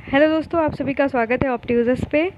Hello दोस्तों, आप सभी का स्वागत है ऑप्टियूजर्स पे।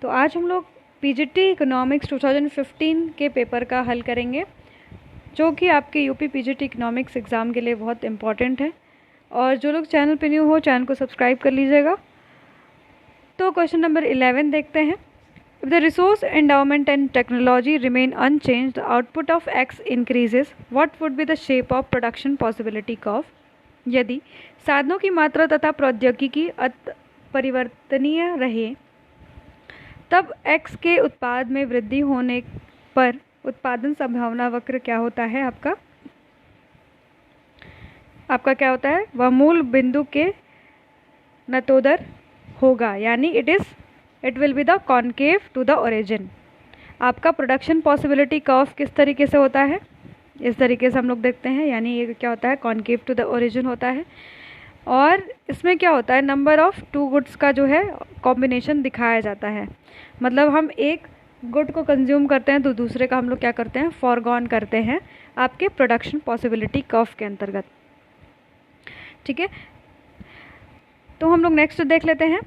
तो आज हम लोग पीजीटी इकोनॉमिक्स 2015 के पेपर का हल करेंगे, जो कि आपके यूपी पीजीटी इकोनॉमिक्स एग्ज़ाम के लिए बहुत इम्पॉर्टेंट है। और जो लोग चैनल पे न्यू हो, चैनल को सब्सक्राइब कर लीजिएगा। तो क्वेश्चन नंबर 11 देखते हैं। If the resource endowment and technology remain unchanged, the output of X increases, what would be the shape of production possibility curve? यदि साधनों की मात्रा तथा प्रौद्योगिकी परिवर्तनीय रहे, तब x के उत्पाद में वृद्धि होने पर उत्पादन संभावना वक्र क्या होता है? आपका क्या होता है? वह मूल बिंदु के नतोदर होगा, यानी it will be the concave to the origin. आपका प्रोडक्शन पॉसिबिलिटी कर्व किस तरीके से होता है? इस तरीके से हम लोग देखते हैं, यानी ये क्या होता है? कॉन्केव टू द ओरिजिन होता है। और इसमें क्या होता है? नंबर ऑफ टू गुड्स का जो है कॉम्बिनेशन दिखाया जाता है। मतलब हम एक गुड को कंज्यूम करते हैं तो दूसरे का हम लोग क्या करते हैं? फॉरगॉन करते हैं आपके प्रोडक्शन पॉसिबिलिटी कर्व के अंतर्गत। ठीक है, तो हम लोग नेक्स्ट देख लेते हैं।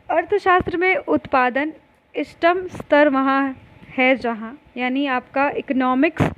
अर्थशास्त्र में उत्पादन इष्टतम स्तर वहाँ है जहाँ, यानी आपका economics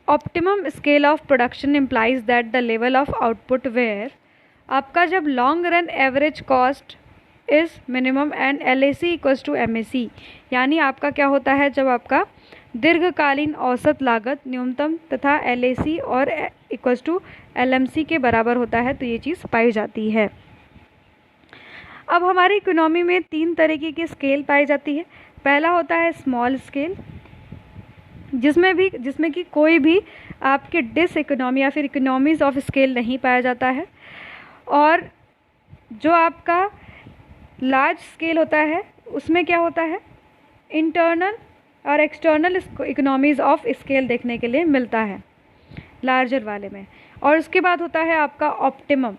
optimum scale of production implies that the level of output where आपका जब long run average cost is minimum and LAC equals to MAC, यानी आपका क्या होता है? जब आपका दीर्घकालीन औसत लागत न्यूनतम तथा LAC और इक्वल्स टू LMC के बराबर होता है, तो ये चीज़ पाई जाती है। अब हमारी इकोनॉमी में 3 तरीके की स्केल पाई जाती है। पहला होता है स्मॉल स्केल, जिसमें कि कोई भी आपके डिस इकोनॉमी या फिर इकोनॉमीज ऑफ स्केल नहीं पाया जाता है। और जो आपका लार्ज स्केल होता है, उसमें क्या होता है? इंटरनल और एक्सटर्नल इकोनॉमीज ऑफ स्केल देखने के लिए मिलता है लार्जर वाले में। और उसके बाद होता है आपका ऑप्टिमम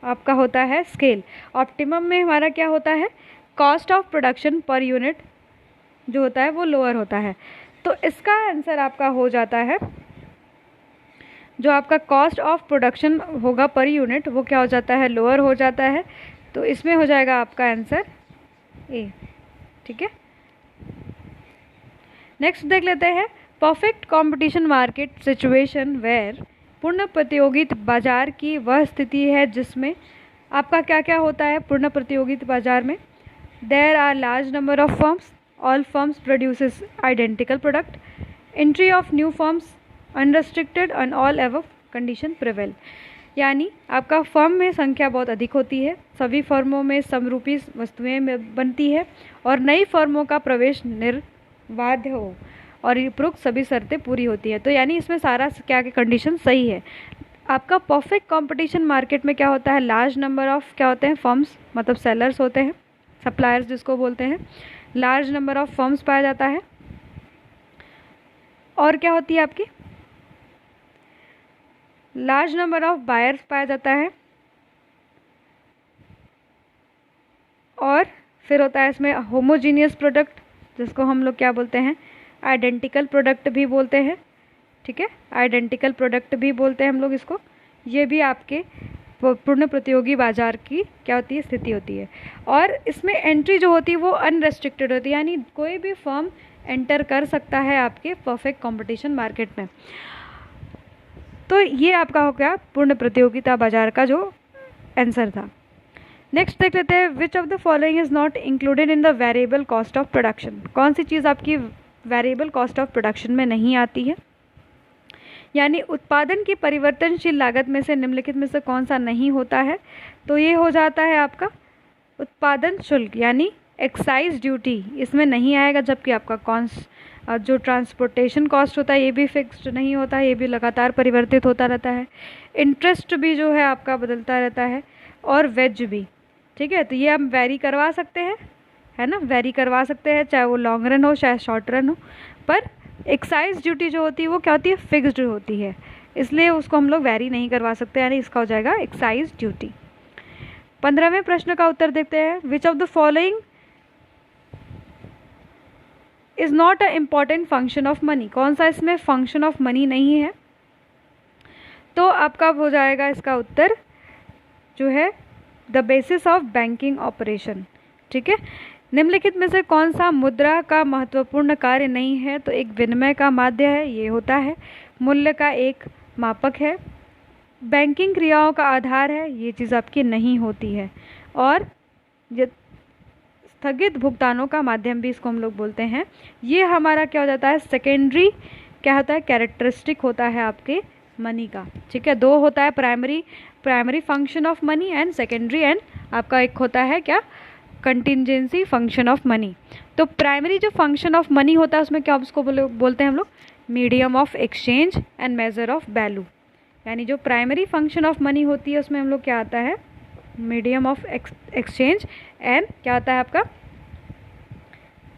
आपका होता है स्केल। ऑप्टिमम में हमारा क्या होता है? Cost of production per unit जो होता है वो लोअर होता है। तो इसका आंसर आपका हो जाता है, जो आपका कॉस्ट ऑफ प्रोडक्शन होगा पर यूनिट, वो क्या हो जाता है? लोअर हो जाता है। तो इसमें हो जाएगा आपका आंसर ए। ठीक है, नेक्स्ट देख लेते हैं। Perfect competition market situation where, पूर्ण प्रतियोगित बाजार की वह स्थिति है जिसमें आपका क्या क्या होता है? पूर्ण प्रतियोगित बाजार में there are large number of firms, all firms produces identical product, entry of new firms unrestricted and all above condition prevail, यानी आपका फर्म में संख्या बहुत अधिक होती है, सभी फर्मों में समरूपी वस्तुएं बनती है और नई फर्मों का प्रवेश निर्बाध हो और उपरोक्त सभी शर्तें पूरी होती है। तो यानी इसमें सारा क्या के कंडीशन सही है। आपका परफेक्ट कंपटीशन मार्केट में क्या होता है? लार्ज नंबर ऑफ क्या होते हैं? फर्म्स, मतलब सेलर्स होते हैं, सप्लायर्स जिसको बोलते हैं। लार्ज नंबर ऑफ फर्म्स पाया जाता है। और क्या होती है आपकी? लार्ज नंबर ऑफ बायर्स पाया जाता है। और फिर होता है इसमें होमोजीनियस प्रोडक्ट, जिसको हम लोग क्या बोलते हैं? आइडेंटिकल प्रोडक्ट भी बोलते हैं। ठीक है, आइडेंटिकल प्रोडक्ट भी बोलते हैं हम लोग इसको। ये भी आपके पूर्ण प्रतियोगी बाजार की क्या होती है? स्थिति होती है। और इसमें एंट्री जो होती है वो अनरेस्ट्रिक्टेड होती है, यानी कोई भी फर्म एंटर कर सकता है आपके परफेक्ट कंपटीशन मार्केट में। तो ये आपका हो गया पूर्ण प्रतियोगिता बाजार का जो आंसर था। नेक्स्ट देख लेते हैं। Which of the following is not included in the variable cost of production? कौन सी चीज़ आपकी वेरिएबल कॉस्ट ऑफ प्रोडक्शन में नहीं आती है? यानी उत्पादन की परिवर्तनशील लागत में से निम्नलिखित में से कौन सा नहीं होता है? तो ये हो जाता है आपका उत्पादन शुल्क, यानी एक्साइज ड्यूटी इसमें नहीं आएगा। जबकि आपका जो ट्रांसपोर्टेशन कॉस्ट होता है ये भी फिक्स्ड नहीं होता है, ये भी लगातार परिवर्तित होता रहता है। इंटरेस्ट भी जो है आपका बदलता रहता है, और वेज भी। ठीक है, तो ये हम वेरी करवा सकते हैं, है ना? वेरी करवा सकते हैं, चाहे वो लॉन्ग रन हो चाहे शॉर्ट रन हो। पर एक्साइज ड्यूटी जो होती है वो क्या होती है? फिक्स्ड होती है, इसलिए उसको हम लोग वेरी नहीं करवा सकते, यानी इसका हो जाएगा एक्साइज ड्यूटी। 15वें प्रश्न का उत्तर देखते हैं। Which of the following is not a important function of money? कौन सा इसमें फंक्शन ऑफ मनी नहीं है? तो आपका हो जाएगा इसका उत्तर जो है the basis of banking operation. ठीक है, निम्नलिखित में से कौन सा मुद्रा का महत्वपूर्ण कार्य नहीं है? तो एक विनिमय का माध्य है, ये होता है। मूल्य का एक मापक है। बैंकिंग क्रियाओं का आधार है, ये चीज़ आपकी नहीं होती है। और ये स्थगित भुगतानों का माध्यम भी इसको हम लोग बोलते हैं। ये हमारा क्या हो जाता है? सेकेंडरी क्या होता है? कैरेक्टरिस्टिक होता है आपके मनी का। ठीक है, दो होता है, primary function of money and secondary, and आपका एक होता है क्या? Contingency function of money. तो प्राइमरी जो फंक्शन ऑफ मनी होता है उसमें क्या उसको बोलते हैं हम लोग? Medium of exchange and measure of value. यानी जो प्राइमरी फंक्शन ऑफ मनी होती है उसमें हम लोग क्या आता है? मीडियम ऑफ एक्सचेंज एंड क्या आता है आपका?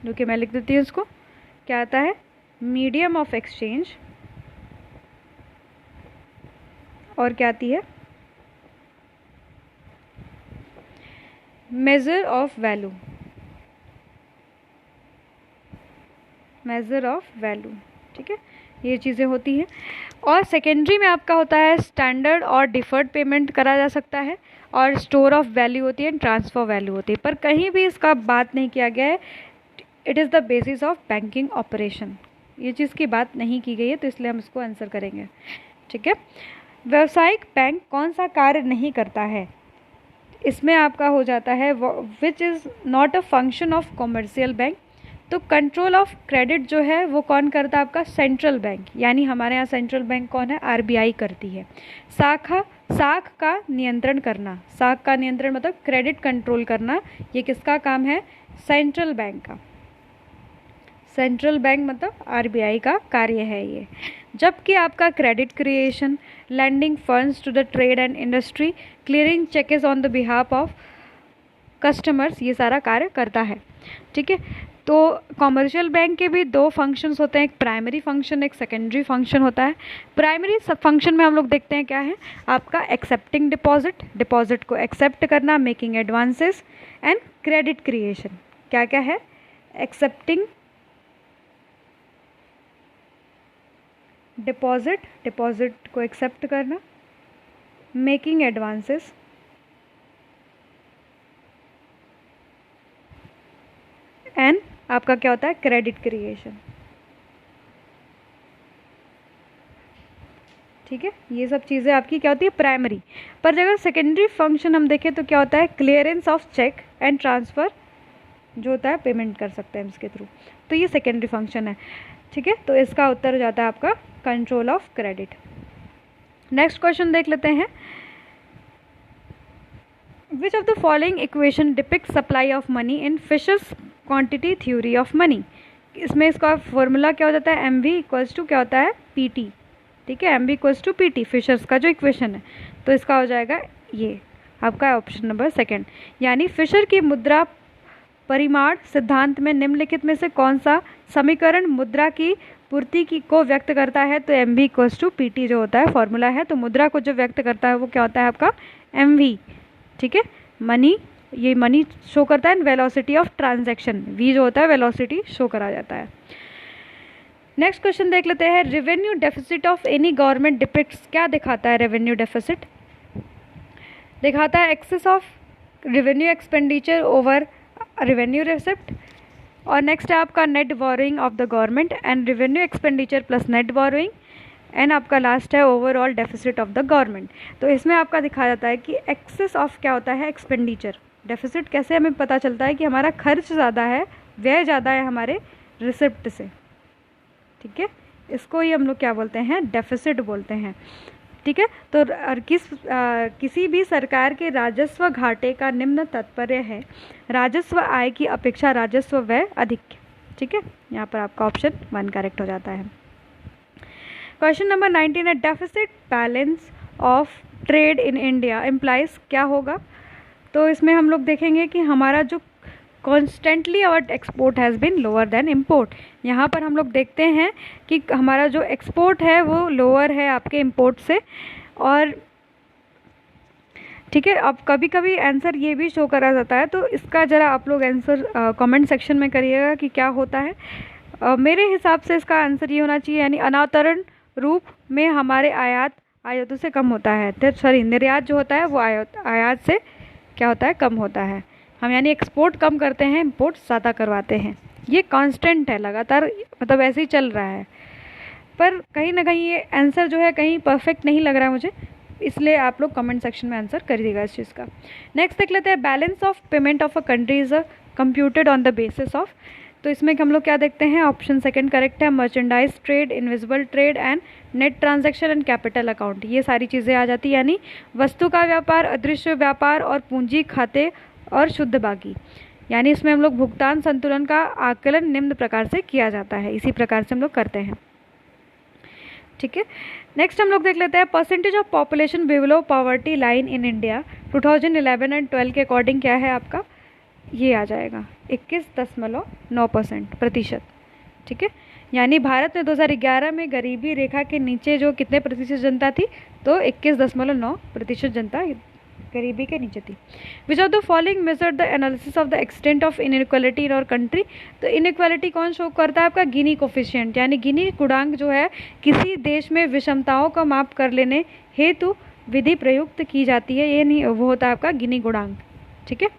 रुकिए मैं लिख देती हूँ इसको। क्या आता है? मीडियम ऑफ एक्सचेंज, और क्या आती है? Measure of value. Measure of value, ठीक है, ये चीज़ें होती हैं। और सेकेंडरी में आपका होता है स्टैंडर्ड और डिफर्ड पेमेंट करा जा सकता है, और स्टोर ऑफ वैल्यू होती है, ट्रांसफ़र वैल्यू होती है। पर कहीं भी इसका बात नहीं किया गया है it is the basis of banking operation, ये चीज़ की बात नहीं की गई है, तो इसलिए हम इसको आंसर करेंगे। ठीक है, व्यावसायिक बैंक कौन सा कार्य नहीं करता है? इसमें आपका हो जाता है which is not a function of commercial bank. तो कंट्रोल ऑफ क्रेडिट जो है वो कौन करता है? आपका सेंट्रल बैंक, यानी हमारे यहाँ सेंट्रल बैंक कौन है? आरबीआई करती है। साख का नियंत्रण करना, साख का नियंत्रण मतलब क्रेडिट कंट्रोल करना, ये किसका काम है? सेंट्रल बैंक का। सेंट्रल बैंक मतलब आरबीआई का कार्य है ये। जबकि आपका credit creation, lending funds to the trade and industry, clearing cheques on the behalf of customers, ये सारा कार्य करता है। ठीक है, तो कॉमर्शियल बैंक के भी दो फंक्शंस होते हैं, एक प्राइमरी फंक्शन, एक सेकेंडरी फंक्शन होता है। प्राइमरी फंक्शन में हम लोग देखते हैं क्या है आपका? एक्सेप्टिंग डिपॉजिट, डिपॉजिट को एक्सेप्ट करना, making advances and credit creation. क्या क्या है? एक्सेप्टिंग डिपॉजिट, डिपॉजिट को एक्सेप्ट करना, मेकिंग एडवांसेस एंड आपका क्या होता है? Credit creation. ठीक है, ये सब चीज़ें आपकी क्या होती है? प्राइमरी। पर अगर सेकेंडरी फंक्शन हम देखें तो क्या होता है? Clearance of cheque and transfer जो होता है पेमेंट कर सकते हैं इसके थ्रू, तो ये सेकेंडरी फंक्शन है। ठीक है, तो इसका उत्तर हो जाता है आपका control of credit. Next question देख लेते हैं। Which of the following equation depict supply of money in Fisher's quantity theory of money? इसमें इसका फॉर्मूला क्या हो जाता है? एम वी इक्वल्स टू क्या होता है? P T. ठीक है, M V equals to P T, Fisher's का जो इक्वेशन है, तो इसका हो जाएगा ये आपका ऑप्शन नंबर सेकेंड। यानी फिशर की मुद्रा परिमाण सिद्धांत में निम्नलिखित में से कौन सा समीकरण मुद्रा की पूर्ति की को व्यक्त करता है? तो M V equals to P T जो होता है फॉर्मूला है, तो मुद्रा को जो व्यक्त करता है वो क्या होता है आपका? M V. ठीक है, मनी, ये मनी शो करता है, वेलोसिटी ऑफ ट्रांजैक्शन, वी जो होता है वेलोसिटी शो करा जाता है। नेक्स्ट क्वेश्चन देख लेते हैं। Revenue deficit of any government depicts, क्या दिखाता है? रेवेन्यू डेफिसिट दिखाता है excess of revenue expenditure over revenue receipt. और नेक्स्ट है आपका net borrowing of the government and revenue expenditure plus net borrowing, and आपका लास्ट है overall deficit of the government. तो इसमें आपका दिखाया जाता है कि एक्सेस ऑफ क्या होता है? एक्सपेंडिचर। डेफिसिट कैसे हमें पता चलता है कि हमारा खर्च ज़्यादा है, व्यय ज़्यादा है हमारे रिसिप्ट से। ठीक है, इसको ही हम लोग क्या बोलते हैं? डेफिसिट बोलते हैं। ठीक है, तो किसी भी सरकार के राजस्व घाटे का निम्न तात्पर्य है राजस्व आय की अपेक्षा राजस्व व्यय अधिक। ठीक है, यहाँ पर आपका ऑप्शन 1 करेक्ट हो जाता है। क्वेश्चन नंबर 19 है। Deficit balance of trade in India implies क्या होगा? तो इसमें हम लोग देखेंगे कि हमारा जो constantly our export has been lower than import. यहाँ पर हम लोग देखते हैं कि हमारा जो एक्सपोर्ट है वो लोअर है आपके इम्पोर्ट से। और ठीक है, अब कभी कभी आंसर ये भी शो करा जाता है, तो इसका ज़रा आप लोग आंसर कमेंट सेक्शन में करिएगा कि क्या होता है। मेरे हिसाब से इसका आंसर ये होना चाहिए, यानी अनावरण रूप में हमारे आयात आयातों से कम होता है, तो सॉरी निर्यात जो होता है वो आयात से क्या होता है, कम होता है। हम यानी एक्सपोर्ट कम करते हैं, इम्पोर्ट ज़्यादा करवाते हैं। ये कांस्टेंट है, लगातार मतलब ऐसे ही चल रहा है। पर कहीं ना कहीं ये आंसर जो है कहीं परफेक्ट नहीं लग रहा है मुझे, इसलिए आप लोग कमेंट सेक्शन में आंसर करिएगा इस चीज़ का। नेक्स्ट देख लेते हैं, balance of payment of a country is computed on the basis of. तो इसमें हम लोग क्या देखते हैं, ऑप्शन सेकंड करेक्ट है, merchandise trade, invisible trade and net transaction and capital account, ये सारी चीज़ें आ जाती, यानी वस्तु का व्यापार, अदृश्य व्यापार और पूंजी खाते और शुद्ध बाकी। यानी इसमें हम लोग भुगतान संतुलन का आकलन निम्न प्रकार से किया जाता है, इसी प्रकार से हम लोग करते हैं। ठीक है, नेक्स्ट हम लोग देख लेते हैं, percentage of population below poverty line in India 2011 and 12 के अकॉर्डिंग क्या है आपका, ये आ जाएगा 21.9% प्रतिशत। ठीक है, यानी भारत में 2011 में गरीबी रेखा के नीचे जो कितने प्रतिशत जनता थी, तो 21.9% जनता गरीबी के नीचे थी। Which of the following measure the analysis of the extent of inequality in our country. तो इनइक्वालिटी कौन शो करता है, आपका गिनी कोफिशिएंट, यानी गिनी गुणांक जो है किसी देश में विषमताओं का माप कर लेने हेतु विधि प्रयुक्त की जाती है, ये नहीं, वो होता है आपका गिनी गुणांक। ठीक है,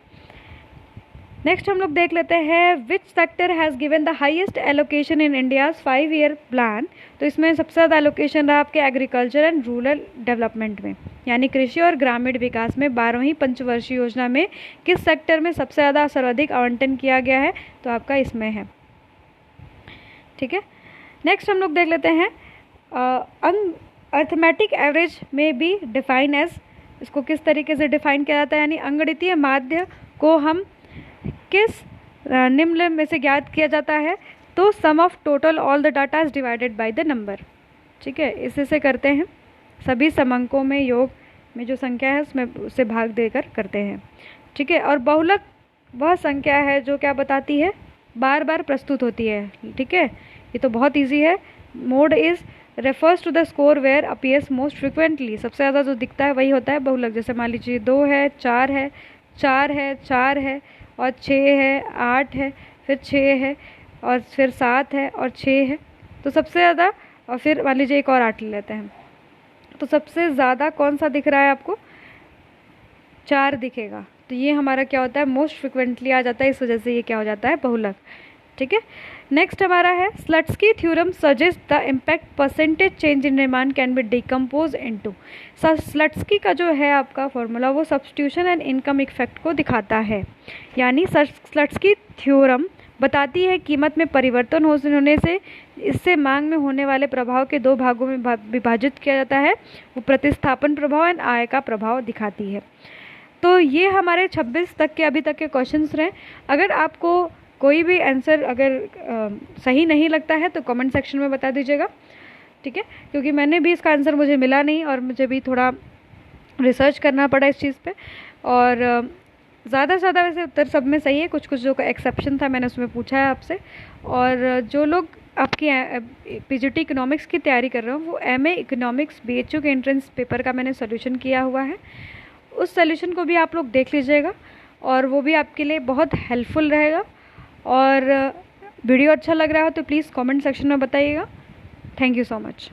नेक्स्ट हम लोग देख लेते हैं, which sector has given the highest allocation in India's 5-year plan. तो इसमें सबसे ज़्यादा एलोकेशन रहा आपके एग्रीकल्चर एंड रूरल डेवलपमेंट में, यानी कृषि और ग्रामीण विकास में 12वीं पंचवर्षीय योजना में किस सेक्टर में सबसे ज़्यादा सर्वाधिक आवंटन किया गया है, तो आपका इसमें है। ठीक है, नेक्स्ट हम लोग देख लेते हैं, अर्थमेटिक एवरेज में बी डिफाइन एज, इसको किस तरीके से डिफाइन किया जाता है, यानी अंगणितीय माध्य को हम किस निम्न में से ज्ञात किया जाता है, तो sum of total all the data is divided by the number. ठीक है, इससे करते हैं, सभी समंकों में योग में जो संख्या है उसमें उससे भाग देकर करते हैं। ठीक है, और बहुलक वह संख्या है जो क्या बताती है, बार बार प्रस्तुत होती है। ठीक है, ये तो बहुत इजी है। Mode is refers to the score where appears most frequently, सबसे ज़्यादा जो दिखता है वही होता है बहुलक। जैसे मान लीजिए 2 है, 4 है, 4 है, 4 है और 6 है, 8 है, फिर 6 है और फिर 7 है और 6 है, तो सबसे ज़्यादा, और फिर मान लीजिए एक और 8 ले लेते हैं, तो सबसे ज़्यादा कौन सा दिख रहा है आपको, 4 दिखेगा। तो ये हमारा क्या होता है, मोस्ट फ्रिक्वेंटली आ जाता है, इस वजह से ये क्या हो जाता है, बहुलक। ठीक है, नेक्स्ट हमारा है, Slutsky theorem suggest the impact percentage change in demand can be decompose into. Slutsky का जो है आपका फॉर्मूला वो सब्स्टिट्यूशन एंड इनकम इफेक्ट को दिखाता है, यानी स्लट्सकी थ्योरम बताती है कीमत में परिवर्तन होने से इससे मांग में होने वाले प्रभाव के 2 भागों में विभाजित किया जाता है, वो प्रतिस्थापन प्रभाव एंड आय का प्रभाव दिखाती है। तो ये हमारे 26 तक के अभी तक के क्वेश्चंस रहे। अगर आपको कोई भी आंसर अगर सही नहीं लगता है तो कमेंट सेक्शन में बता दीजिएगा। ठीक है, क्योंकि मैंने भी इसका आंसर मुझे मिला नहीं और मुझे भी थोड़ा रिसर्च करना पड़ा इस चीज़ पे, और ज़्यादा से ज़्यादा वैसे उत्तर सब में सही है, कुछ कुछ जो एक्सेप्शन था मैंने उसमें पूछा है आपसे। और जो लोग आपकी पीजीटी इकोनॉमिक्स की तैयारी कर रहे हो, वो एमए इकोनॉमिक्स बीएचयू के एंट्रेंस पेपर का मैंने सोल्यूशन किया हुआ है, उस सोल्यूशन को भी आप लोग देख लीजिएगा और वो भी आपके लिए बहुत हेल्पफुल रहेगा। और वीडियो अच्छा लग रहा हो तो प्लीज़ कमेंट सेक्शन में बताइएगा। Thank you so much.